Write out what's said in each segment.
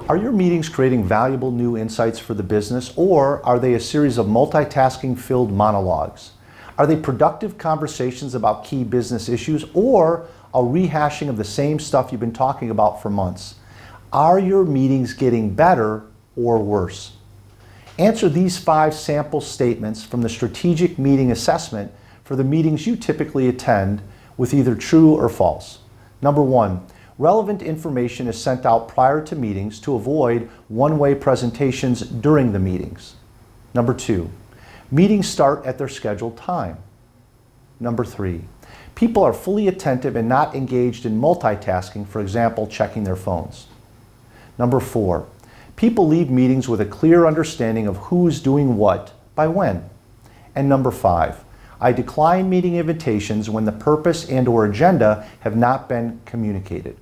Are your meetings creating valuable new insights for the business, or are they a series of multitasking-filled monologues? Are they productive conversations about key business issues, or a rehashing of the same stuff you've been talking about for months? Are your meetings getting better or worse? Answer these 5 sample statements from the strategic meeting assessment for the meetings you typically attend with either true or false. Number 1, relevant information is sent out prior to meetings to avoid one-way presentations during the meetings. Number 2, meetings start at their scheduled time. Number 3, people are fully attentive and not engaged in multitasking, for example, checking their phones. Number 4, people leave meetings with a clear understanding of who's doing what by when. And number 5, I decline meeting invitations when the purpose and/or agenda have not been communicated.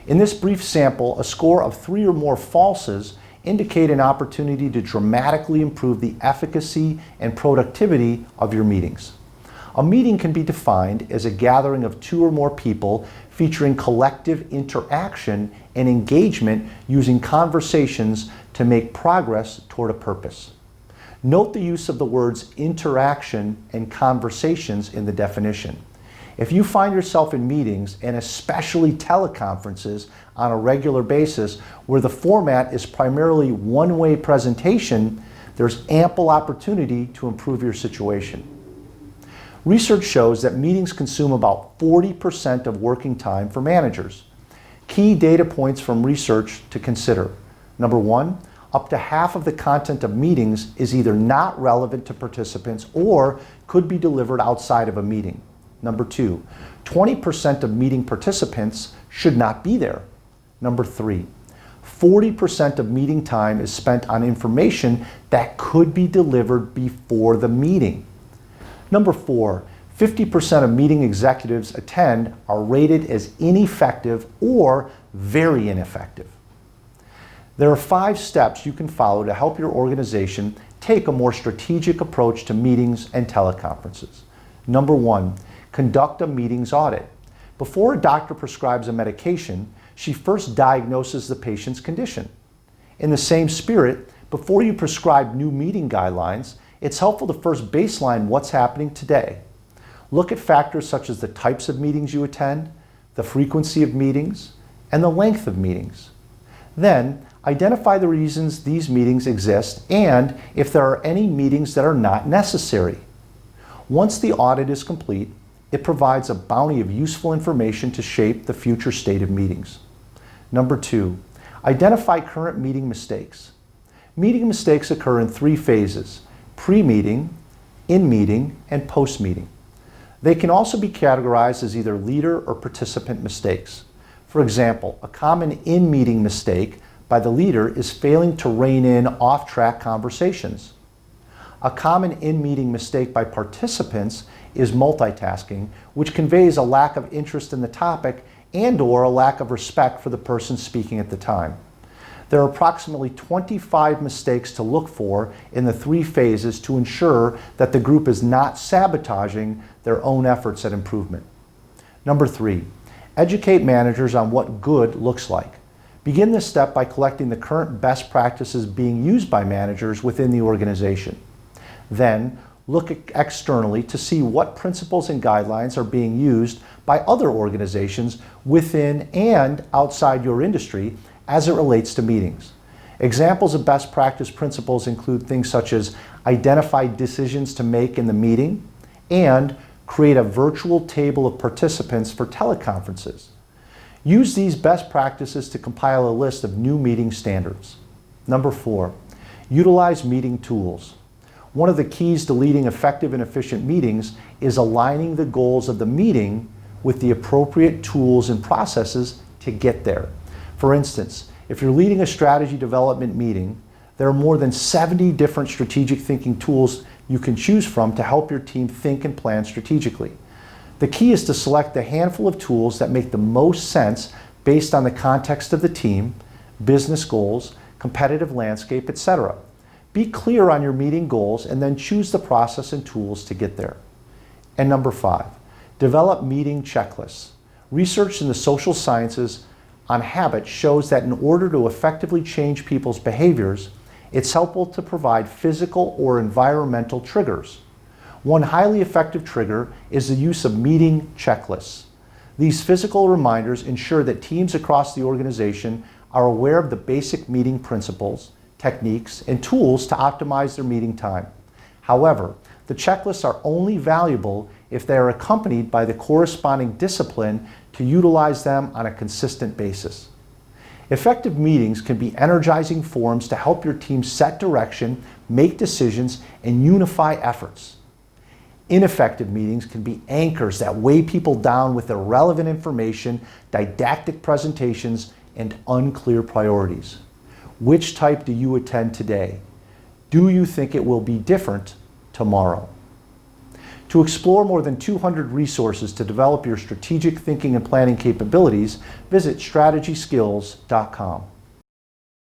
In this brief sample, a score of 3 or more falses indicate an opportunity to dramatically improve the efficacy and productivity of your meetings. A meeting can be defined as a gathering of 2 or more people featuring collective interaction and engagement using conversations to make progress toward a purpose. Note the use of the words interaction and conversations in the definition. If you find yourself in meetings, and especially teleconferences on a regular basis, where the format is primarily one-way presentation, there's ample opportunity to improve your situation. Research shows that meetings consume about 40% of working time for managers. Key data points from research to consider. Number 1, up to half of the content of meetings is either not relevant to participants or could be delivered outside of a meeting. Number 2, 20% of meeting participants should not be there. Number 3, 40% of meeting time is spent on information that could be delivered before the meeting. Number 4, 50% of meeting executives attend are rated as ineffective or very ineffective. There are 5 steps you can follow to help your organization take a more strategic approach to meetings and teleconferences. Number 1, conduct a meetings audit. Before a doctor prescribes a medication, she first diagnoses the patient's condition. In the same spirit, before you prescribe new meeting guidelines, it's helpful to first baseline what's happening today. Look at factors such as the types of meetings you attend, the frequency of meetings, and the length of meetings. Then, identify the reasons these meetings exist and if there are any meetings that are not necessary. Once the audit is complete, it provides a bounty of useful information to shape the future state of meetings. Number 2, identify current meeting mistakes. Meeting mistakes occur in 3 phases: pre-meeting, in-meeting, and post-meeting. They can also be categorized as either leader or participant mistakes. For example, a common in-meeting mistake by the leader is failing to rein in off-track conversations. A common in-meeting mistake by participants is multitasking, which conveys a lack of interest in the topic and/or a lack of respect for the person speaking at the time. There are approximately 25 mistakes to look for in the 3 phases to ensure that the group is not sabotaging their own efforts at improvement. Number 3, educate managers on what good looks like. Begin this step by collecting the current best practices being used by managers within the organization. Then, look externally to see what principles and guidelines are being used by other organizations within and outside your industry as it relates to meetings. Examples of best practice principles include things such as identify decisions to make in the meeting and create a virtual table of participants for teleconferences. Use these best practices to compile a list of new meeting standards. Number 4, utilize meeting tools. One of the keys to leading effective and efficient meetings is aligning the goals of the meeting with the appropriate tools and processes to get there. For instance, if you're leading a strategy development meeting, there are more than 70 different strategic thinking tools you can choose from to help your team think and plan strategically. The key is to select a handful of tools that make the most sense based on the context of the team, business goals, competitive landscape, etc. Be clear on your meeting goals and then choose the process and tools to get there. And number 5, develop meeting checklists. Research in the social sciences on habit shows that in order to effectively change people's behaviors, it's helpful to provide physical or environmental triggers. One highly effective trigger is the use of meeting checklists. These physical reminders ensure that teams across the organization are aware of the basic meeting principles, techniques, and tools to optimize their meeting time. However, the checklists are only valuable if they are accompanied by the corresponding discipline to utilize them on a consistent basis. Effective meetings can be energizing forums to help your team set direction, make decisions, and unify efforts. Ineffective meetings can be anchors that weigh people down with irrelevant information, didactic presentations, and unclear priorities. Which type do you attend today? Do you think it will be different tomorrow? To explore more than 200 resources to develop your strategic thinking and planning capabilities, visit strategyskills.com.